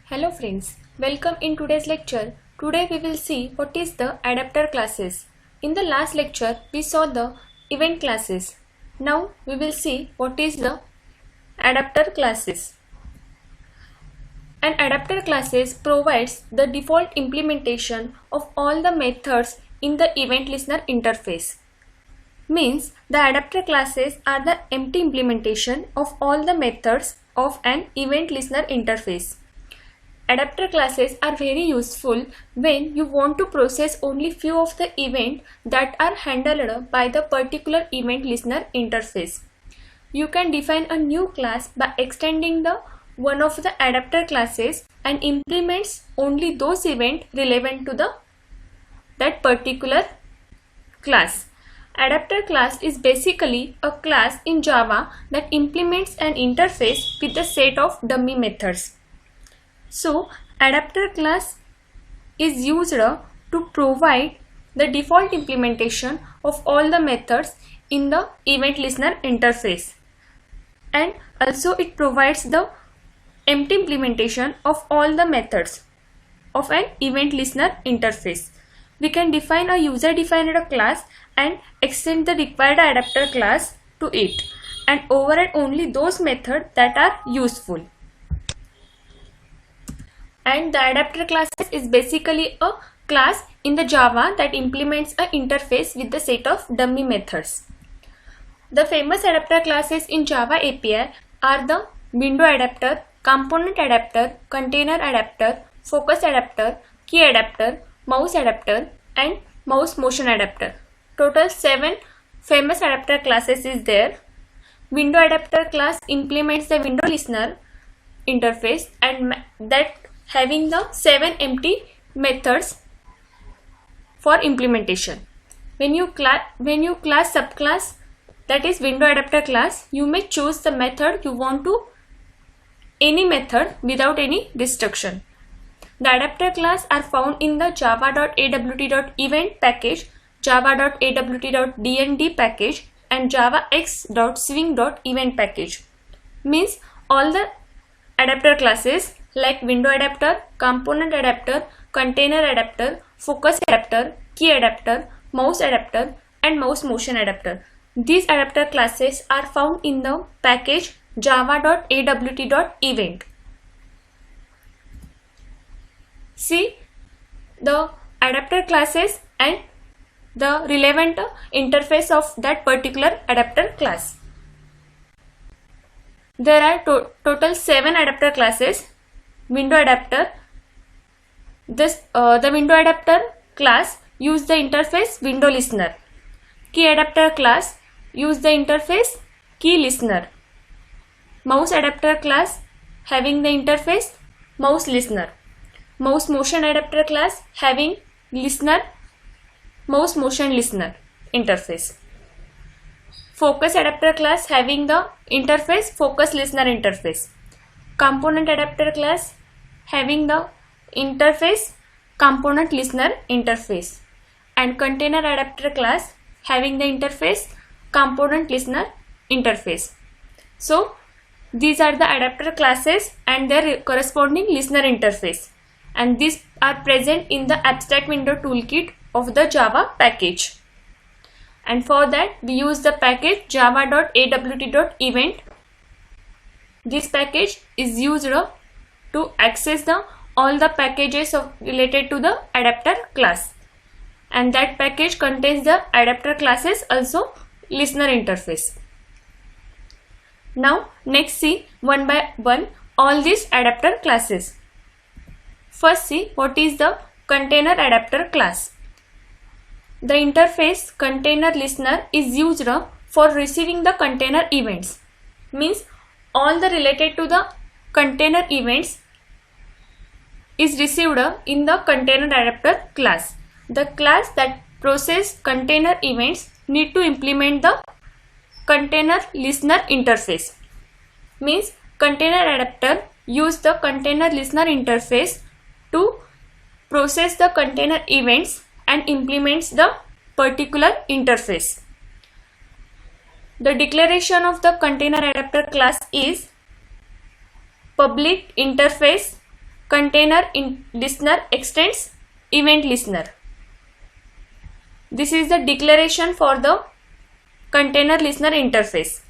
Hello friends, welcome in today's lecture. Today we will see what is the adapter classes. In the last lecture we saw the event classes. Now we will see what is the adapter classes. An adapter classes provides the default implementation of all the methods in the event listener interface. Means the adapter classes are the empty implementation of all the methods of an event listener interface. Adapter classes are very useful when you want to process only few of the events that are handled by the particular event listener interface. You can define a new class by extending the one of the adapter classes and implements only those events relevant to that particular class. Adapter class is basically a class in Java that implements an interface with a set of dummy methods. So, adapter class is used to provide the default implementation of all the methods in the event listener interface, and also it provides the empty implementation of all the methods of an event listener interface. We can define a user-defined class and extend the required adapter class to it and override only those methods that are useful. And the adapter classes is basically a class in the Java that implements an interface with the set of dummy methods. The famous adapter classes in Java API are the window adapter, component adapter, container adapter, focus adapter, key adapter, mouse adapter, and mouse motion adapter. Total 7 famous adapter classes is there. Window adapter class implements the window listener interface and that having the 7 empty methods for implementation. When you class subclass, that is window adapter class, you may choose the method you want to any method without any restriction. The adapter class are found in the java.awt.event package, java.awt.dnd package, and javax.swing.event package. Means all the adapter classes like window adapter, component adapter, container adapter, focus adapter, key adapter, mouse adapter, and mouse motion adapter. These adapter classes are found in the package java.awt.event. See the adapter classes and the relevant interface of that particular adapter class. There are total 7 adapter classes. Window adapter. The window adapter class use the interface window listener. Key adapter class use the interface key listener. Mouse adapter class having the interface mouse listener. Mouse motion adapter class having listener mouse motion listener interface. Focus adapter class having the interface focus listener interface. Component adapter class having the interface component listener interface, and container adapter class having the interface component listener interface. So these are the adapter classes and their corresponding listener interface, and these are present in the abstract window toolkit of the Java package. And for that we use the package java.awt.event. This package is used to access all the packages related to the adapter class, and that package contains the adapter classes also listener interface. Now next see one by one all these adapter classes. First see what is the container adapter class. The interface container listener is used for receiving the container events. Means all the related to the container events is received in the container adapter class. The class that process container events need to implement the container listener interface. Means container adapter use the container listener interface to process the container events and implements the particular interface. The declaration of the container adapter class is public interface container listener extends event listener. This is the declaration for the container listener interface,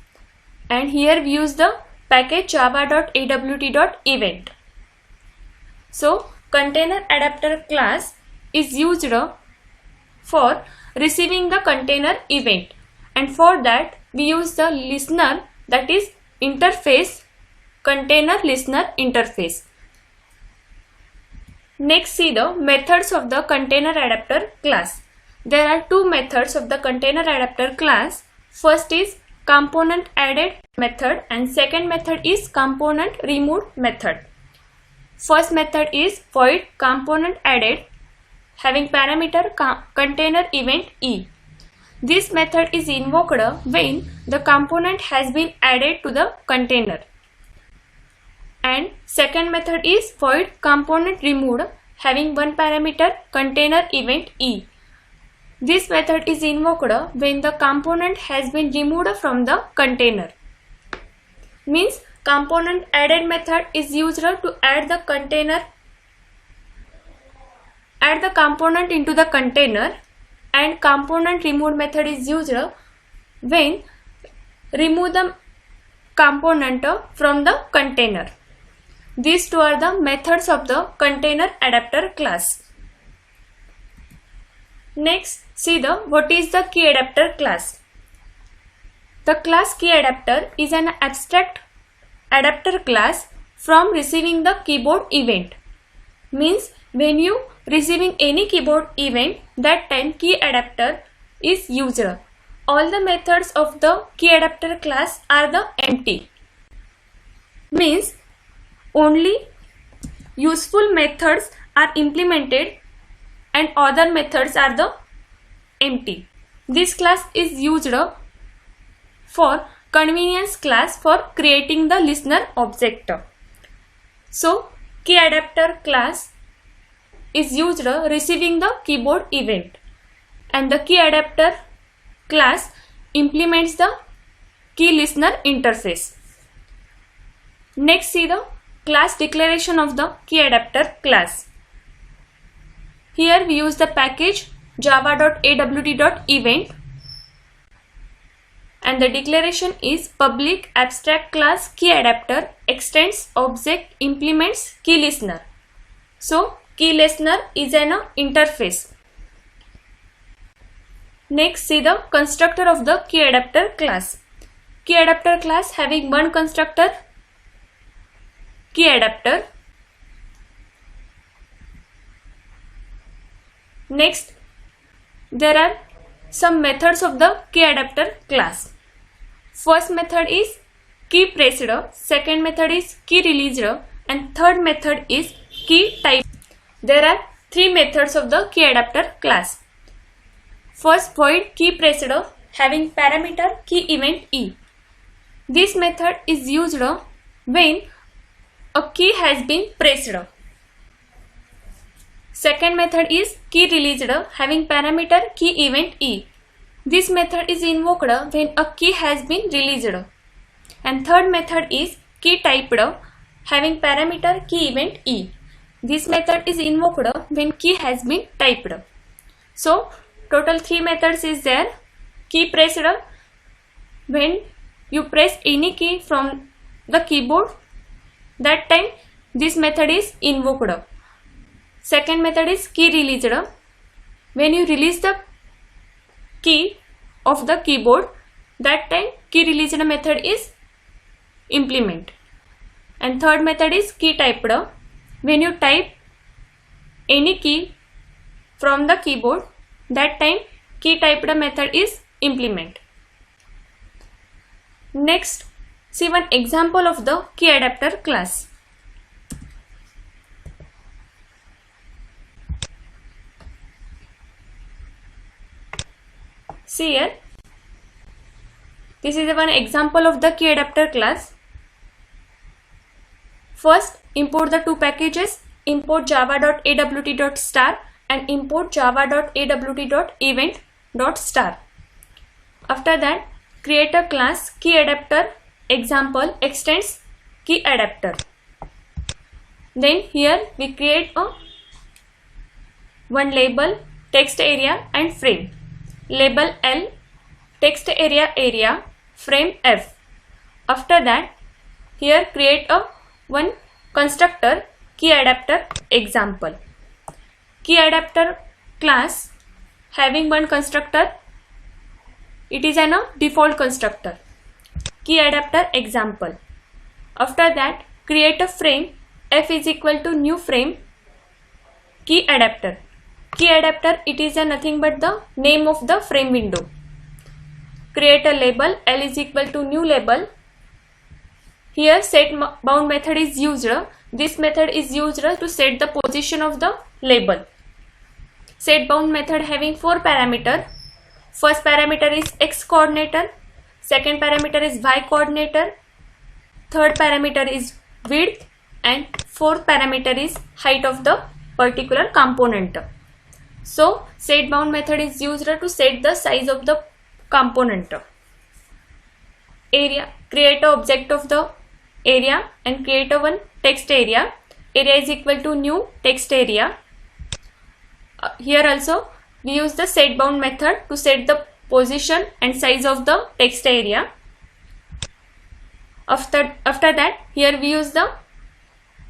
and here we use the package java.awt.event. So container adapter class is used for receiving the container event, and for that we use the listener, that is interface, container listener interface. Next, see the methods of the container adapter class. There are two methods of the container adapter class. First is component added method and second method is component removed method. First method is void component added having parameter container event e. This method is invoked when the component has been added to the container. And second method is void component removed having one parameter container event e. This method is invoked when the component has been removed from the container. Means component added method is used to add the component into the container, and component removed method is used when remove the component from the container. These two are the methods of the container adapter class. Next, see what is the key adapter class. The class key adapter is an abstract adapter class from receiving the keyboard event. Means when you receiving any keyboard event, that time key adapter is used. All the methods of the key adapter class are the empty. Means only useful methods are implemented and other methods are the empty. This class is used for convenience class for creating the listener object. So key adapter class is used receiving the keyboard event, and the key adapter class implements the key listener interface. Next, see the class declaration of the key adapter class. Here we use the package java.awt.event, and the declaration is public abstract class key adapter extends object implements key listener. So key listener is an interface. Next, see the constructor of the key adapter class. Key adapter class having one constructor, key adapter. Next, there are some methods of the key adapter class. First method is key pressed, second method is key released, and third method is key type. There are three methods of the key adapter class. First, void key pressed having parameter key event e. This method is used when a key has been pressed. Second method is key released having parameter key event e. This method is invoked when a key has been released. And third method is key typed having parameter key event e. This method is invoked when key has been typed. So total three methods is there. Key pressed, when you press any key from the keyboard, that time this method is invoked. Second method is key released, when you release the key of the keyboard, that time key released method is implement. And third method is key typed, when you type any key from the keyboard, that time key typed method is implement. Next, see one example of the key adapter class. See here, this is one example of the key adapter class. First, import the two packages, import java.awt.star and import java.awt.event.star. After that, create a class key adapter example extends key adapter. Then here we create one label, text area and frame. Label L, text area, frame F. After that, here create one constructor, keyAdapter example. KeyAdapter class having one constructor, it is a default constructor, keyAdapter example. After that, create a frame, F is equal to new frame, keyAdapter. KeyAdapter, it is nothing but the name of the frame window. Create a label, L is equal to new label. Here setBound method is used. This method is used to set the position of the label. SetBound method having 4 parameters. First parameter is x coordinator, second parameter is y coordinator, third parameter is width, and fourth parameter is height of the particular component. So setBound method is used to set the size of the component. Area, create an object of the area and create a one text area. Area is equal to new text area. Here also we use the setBound method to set the position and size of the text area. After that, here we use the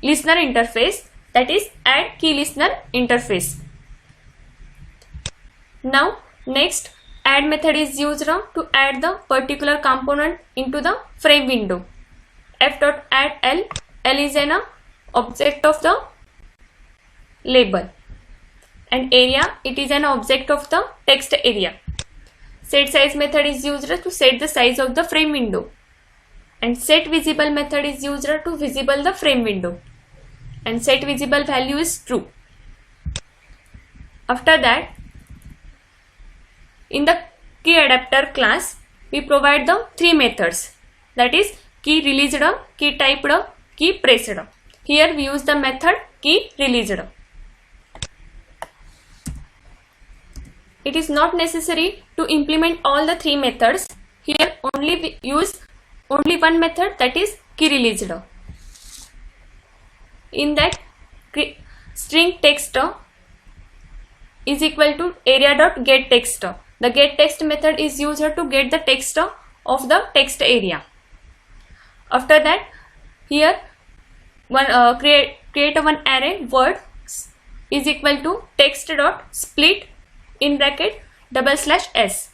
listener interface, that is add key listener interface. Now next, add method is used to add the particular component into the frame window. F.add L, L is an object of the label, and area, it is an object of the text area. SetSize method is used to set the size of the frame window, and setVisible method is used to visible the frame window, and setVisible value is true. After that, in the keyAdapter class, we provide the 3 methods, that is key released, key typed, key pressed. Here we use the method key released. It is not necessary to implement all the 3 methods. Here only we use only one method, that is key released. In that, string text is equal to area.getText. The getText method is used to get the text of the text area. After that, here one create one array word is equal to text.split in bracket /s.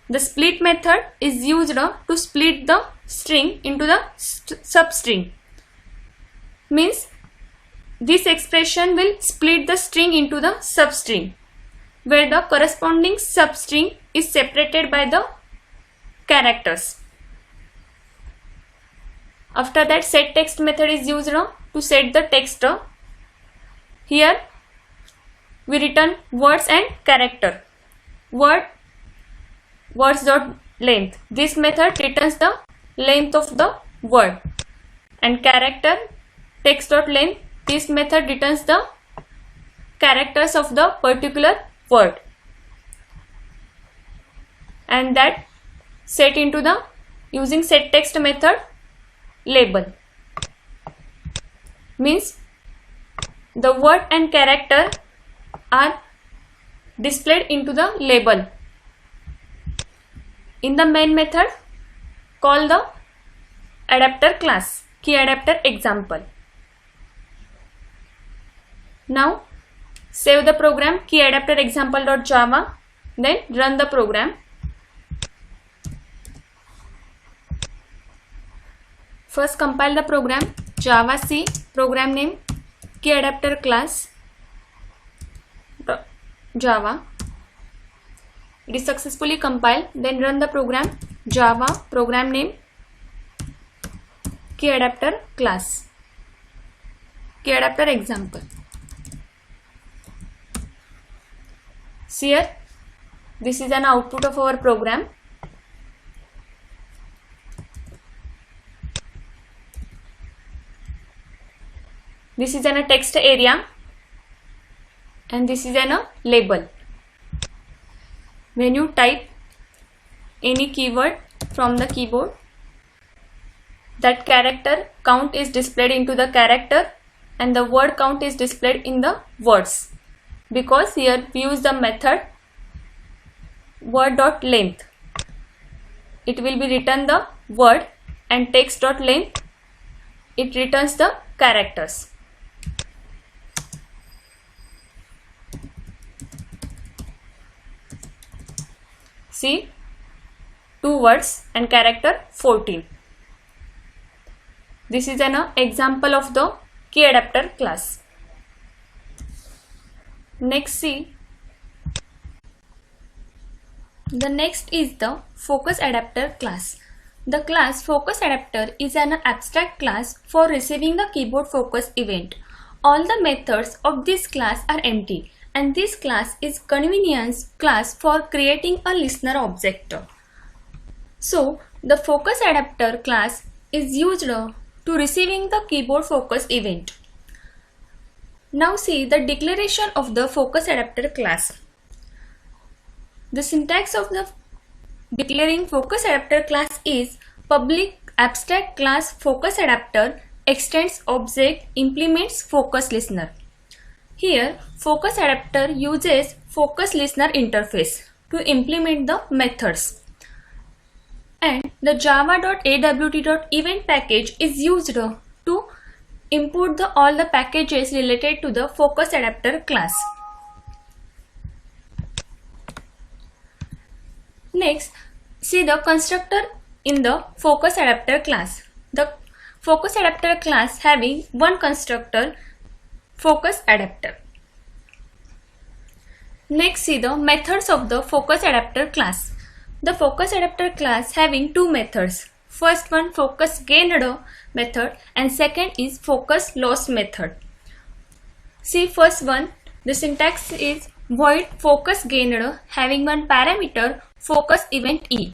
The split method is used to split the string into the substring. Means this expression will split the string into the substring, where the corresponding substring is separated by the characters. After that, setText method is used to set the text. Here we return words and character. Words dot length. This method returns the length of the word, and character text dot length. This method returns the characters of the particular word, and that set into the using setText method label. Means the word and character are displayed into the label. In the main method, call the adapter class, keyAdapter example. Now save the program keyAdapter example.java, then run the program. First compile the program, javac, program name keyAdapter class Java. It is successfully compiled. Then run the program, Java, program name keyAdapter class, keyAdapter example. See here, this is an output of our program. This is a text area, and this is a label. When you type any keyword from the keyboard, that character count is displayed into the character and the word count is displayed in the words, because here we use the method word.length. It will be written the word, and text.length, it returns the characters. See, 2 words and character 14. This is an example of the key adapter class. Next, see, the next is the focus adapter class. The class focus adapter is an abstract class for receiving a keyboard focus event. All the methods of this class are empty, and this class is convenience class for creating a listener object. So the focus adapter class is used to receiving the keyboard focus event. Now see the declaration of the focus adapter class. The syntax of the declaring focus adapter class is public abstract class focus adapter extends object implements focus listener. Here focus adapter uses focus listener interface to implement the methods, and the java.awt.event package is used to import all the packages related to the focus adapter class. Next, see the constructor in the focus adapter class. The focus adapter class having one constructor, focus adapter. Next, see the methods of the focus adapter class. The focus adapter class having 2 methods. First one focus gained method, and second is focus lost method. See first one, the syntax is void focus gained having one parameter focus event e.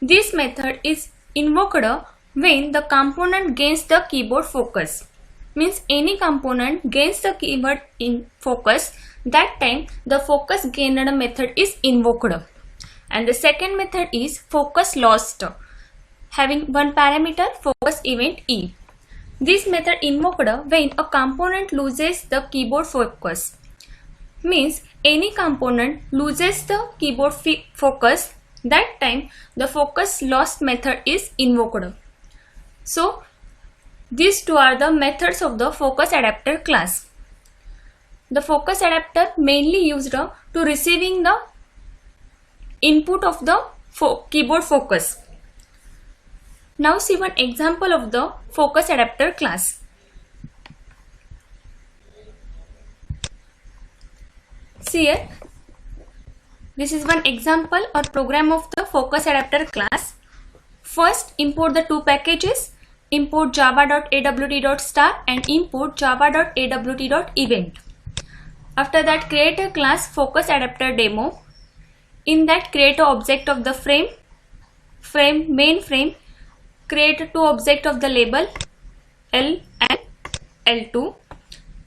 This method is invoked when the component gains the keyboard focus. Means any component gains the keyboard in focus, that time the focus gained method is invoked. And the second method is focus lost having one parameter focus event e. This method invoked when a component loses the keyboard focus. Means any component loses the keyboard focus, that time the focus lost method is invoked. So these 2 are the methods of the focus adapter class. The focus adapter mainly used to receiving the input of the keyboard focus. Now see one example of the focus adapter class. See here, this is one example or program of the focus adapter class. First import the 2 packages, import java.awt.star and import java.awt.event. After that create a class focus adapter demo. In that create an object of the main frame, create 2 objects of the label L and L2.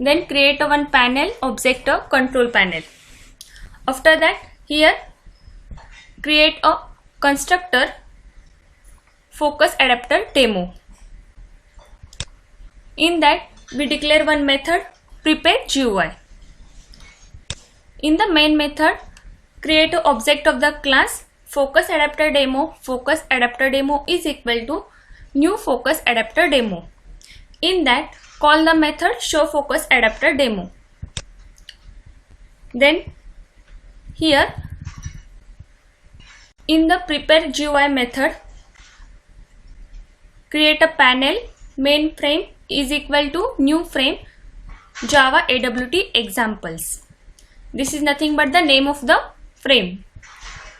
Then create one panel object of control panel. After that here create a constructor focus adapter demo. In that we declare one method prepare GUI. In the main method create an object of the class focus adapter demo. Focus adapter demo is equal to new focus adapter demo. In that call the method show focus adapter demo. Then here in the prepare GUI method create a panel main frame is equal to new frame Java AWT examples. This is nothing but the name of the frame.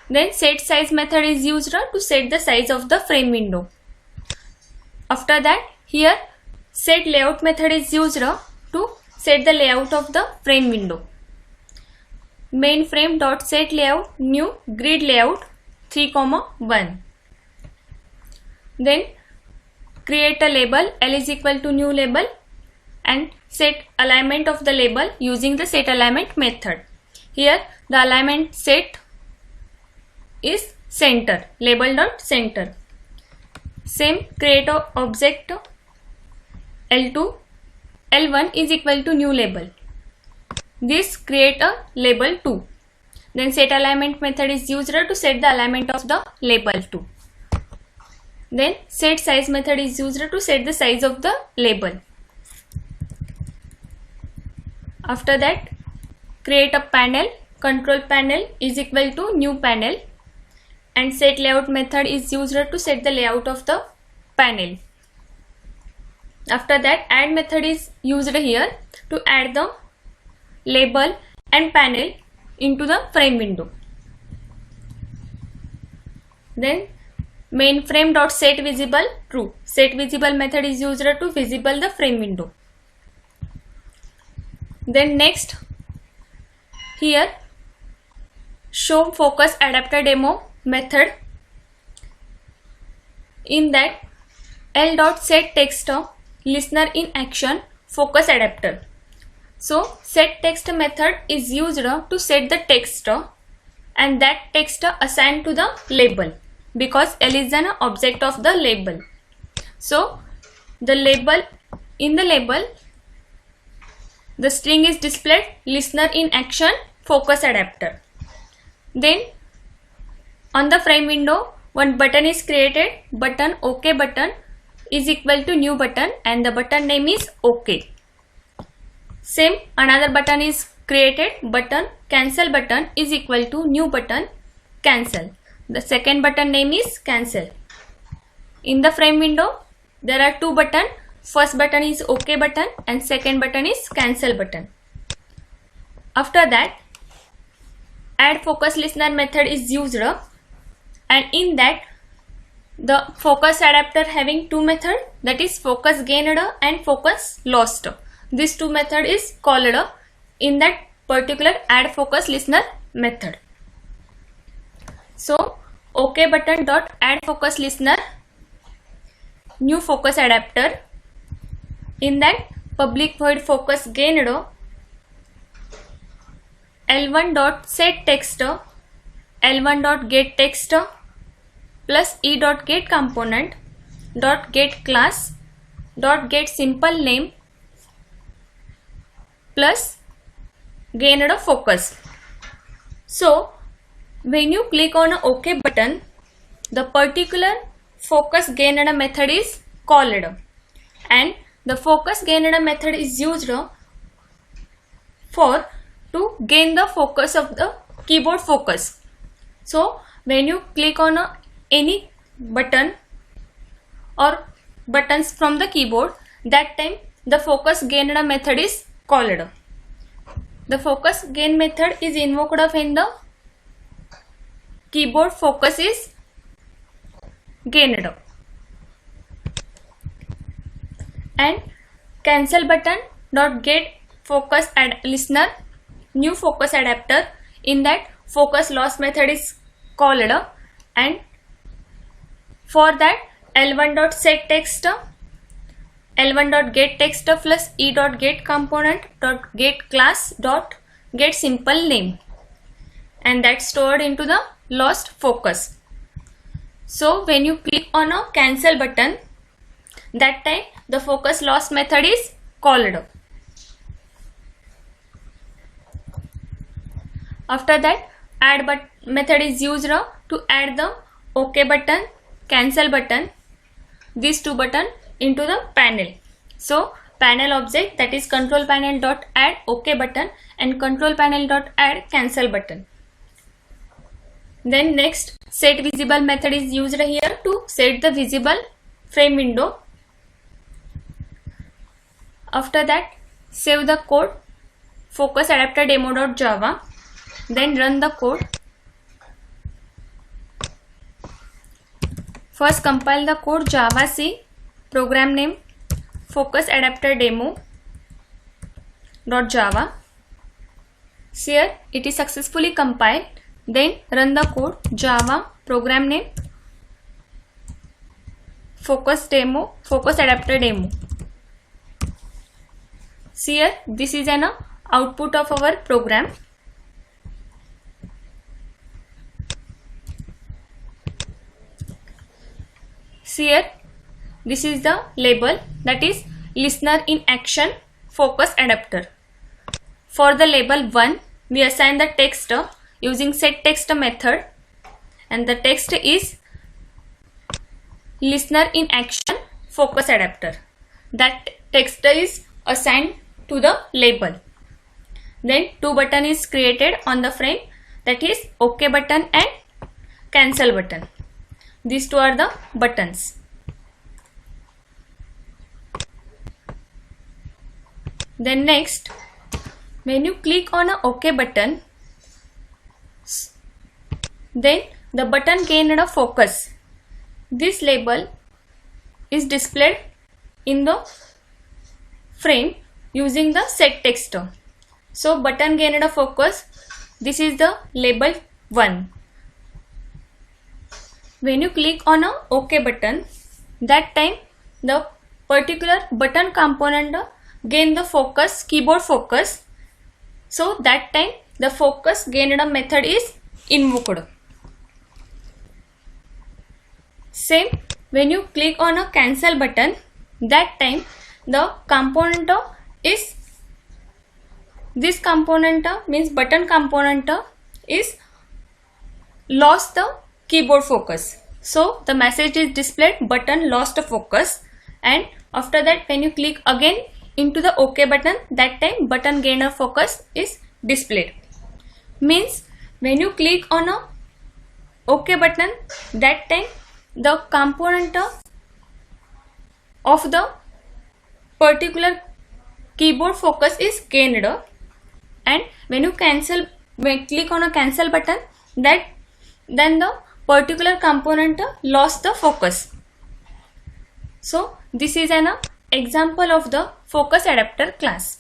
Then set size method is used to set the size of the frame window. After that here set layout method is used to set the layout of the frame window. Main frame dot set layout new grid layout 3,1. Then create a label L is equal to new label and set alignment of the label using the set alignment method. Here the alignment set is center, label dot center. Same create a object L2 L1 is equal to new label. This create a label 2. Then set alignment method is used to set the alignment of the label 2. Then set size method is used to set the size of the label. After that, create a panel. Control panel is equal to new panel, and set layout method is used to set the layout of the panel. After that, add method is used here to add the label and panel into the frame window. Then main frame dot set visible true. Set visible method is used to visible the frame window. Then next, here show focus adapter demo method. In that, L dot set text listener in action focus adapter. So set text method is used to set the text and that text assigned to the label, because L is an object of the label. So the label, in the label, the string is displayed listener in action focus adapter. Then on the frame window, one button is created, button OK button is equal to new button, and the button name is OK. Same, another button is created, button cancel button is equal to new button cancel. The second button name is cancel. In the frame window, there are two buttons. First button is OK button and second button is cancel button. After that, add focus listener method is used, and in that the focus adapter having two methods, that is focus gained and focus lost. These two method is called in that particular add focus listener method. So OK button dot add focus listener new focus adapter. In that public void focus gained L1 dot set text L1 dot get text plus E dot get component dot get class dot get simple name plus gained focus. So when you click on a OK button, the particular focus gained method is called, and the focus gained method is used for to gain the focus of the keyboard focus. So when you click on any button or buttons from the keyboard, that time the focus gained method is called. The focus gain method is invoked when the keyboard focus is gained. And cancel button dot get focus listener new focus adapter. In that focus loss method is called, and for that L1 dot set text L1 dot get text plus E dot get component dot get class dot get simple name, and that's stored into the lost focus. So when you click on a cancel button, that time the focus loss method is called. After that, add method is used to add the OK button, cancel button, these two buttons into the panel. So panel object, that is control panel dot add OK button and control panel dot add cancel button. Then next, set visible method is used here to set the visible frame window. After that, save the code focus adapter demo.java, then run the code. First compile the code java c program name focus adapter demo.java. Here it is successfully compiled. Then run the code java program name focus adapter demo. Here this is an output of our program. Here this is the label, that is listener in action focus adapter. For the label 1, we assign the text using setText method, and the text is listener in action focus adapter. That text is assigned to the label. Then 2 button is created on the frame, that is OK button and cancel button. These two are the buttons. Then next, when you click on a OK button, then the button gained a focus. This label is displayed in the frame using the setText. So button gained a focus. This is the label 1. When you click on a OK button, that time the particular button component gain the focus, keyboard focus. So that time the focus gained method is invoked. Same, when you click on a cancel button, that time the component is, this component means button component is lost the keyboard focus. So the message is displayed button lost focus, and after that when you click again into the OK button, that time button gainer focus is displayed. Means when you click on a OK button, that time the component of the particular keyboard focus is gained, and when you click on a cancel button, that then the particular component lost the focus. So this is an example of the focus adapter class.